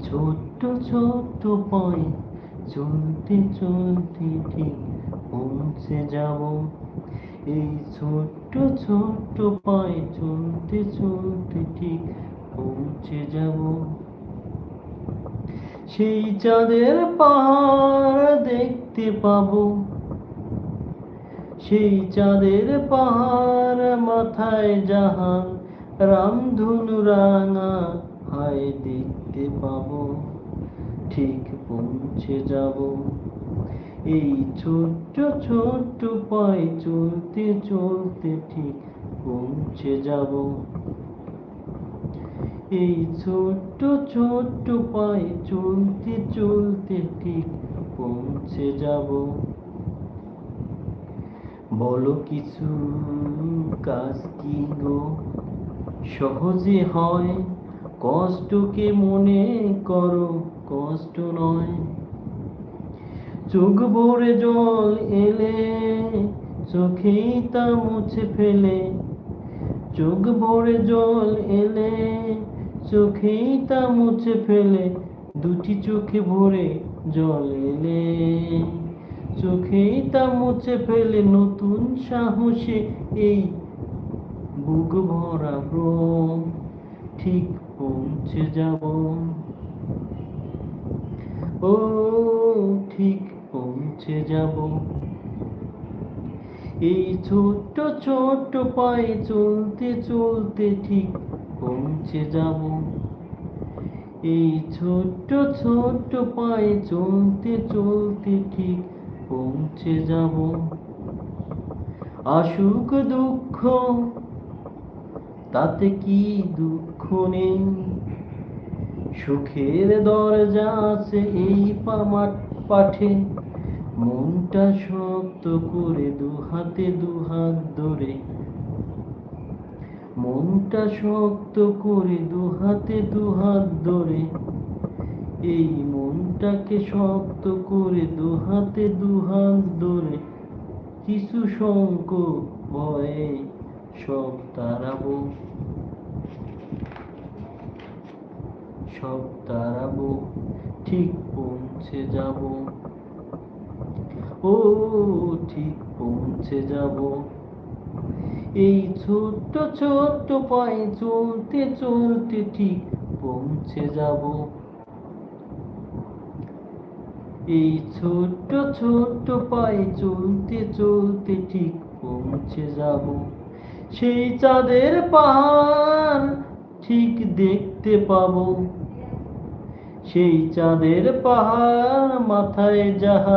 ছোট্ট ছোট্ট পায়ে চলতে চলতে ঠিক পৌঁছে যাব। এই ছোট্ট ছোট্ট পায়ে চলতে চলতে ঠিক পৌঁছে যাব। সেই চাঁদের পাহাড় দেখতে পাবো, সেই চাঁদের পাহাড় মাথায় জাহান, রামধনু রাঙা হায় দেখতে পাবো, ঠিক পৌঁছে যাব। এই ছোট্ট ছোট্ট পায়ে চলতে চলতে ঠিক পৌঁছে যাব। এই ছোট্ট ছোট্ট পায়ে চলতে চলতে ঠিক পৌঁছে যাব। বলো কিছু কাজ কি গো সহজে হয়, কষ্টকে মনে করো কষ্ট নয়। চোখ ভরে জল এলে চোখেই তা মুছে ফেলে, চোখ ভরে জল এলে চোখেই তা মুছে ফেলে, দুটি চোখে ভরে জল এলে চোখেই তা মুছে ফেলে, নতুন সাহসে এই বুক ভরা ভ্রম ঠিক পৌঁছে যাব। ও ঠিক পৌঁছে যাব। এই ছোট্ট ছোট্ট পায়ে চলতে চলতে ঠিক পৌঁছে যাব। এই ছোট্ট ছোট্ট পায়ে চলতে চলতে ঠিক পৌঁছে যাব। আসুক দুঃখ তাতে কি দুঃখ নেই, সুখের দরজা আছে এই পাঠে। মনটা শক্ত করে দুহাতে দুহাত ধরে, মনটা শক্ত করে দুহাতে দুহাত ধরে, এই মনটাকে শক্ত করে দুহাতে দুহাত ধরে, কিছু সংকোচ ভয়ে সব তাড়াবো, সব তাড়াবো, ঠিক পৌঁছে যাব। ও ঠিক পৌঁছে যাব। এই ছোট্ট ছোট্ট পায়ে চলতে চলতে ঠিক পৌঁছে যাব। এই ছোট্ট ছোট্ট পায়ে চলতে চলতে ঠিক পৌঁছে যাব। সেই চাঁদের পাহাড় ঠিক দেখতে পাবো, সেই চাঁদের পাহাড় মাথায় জাহাজ।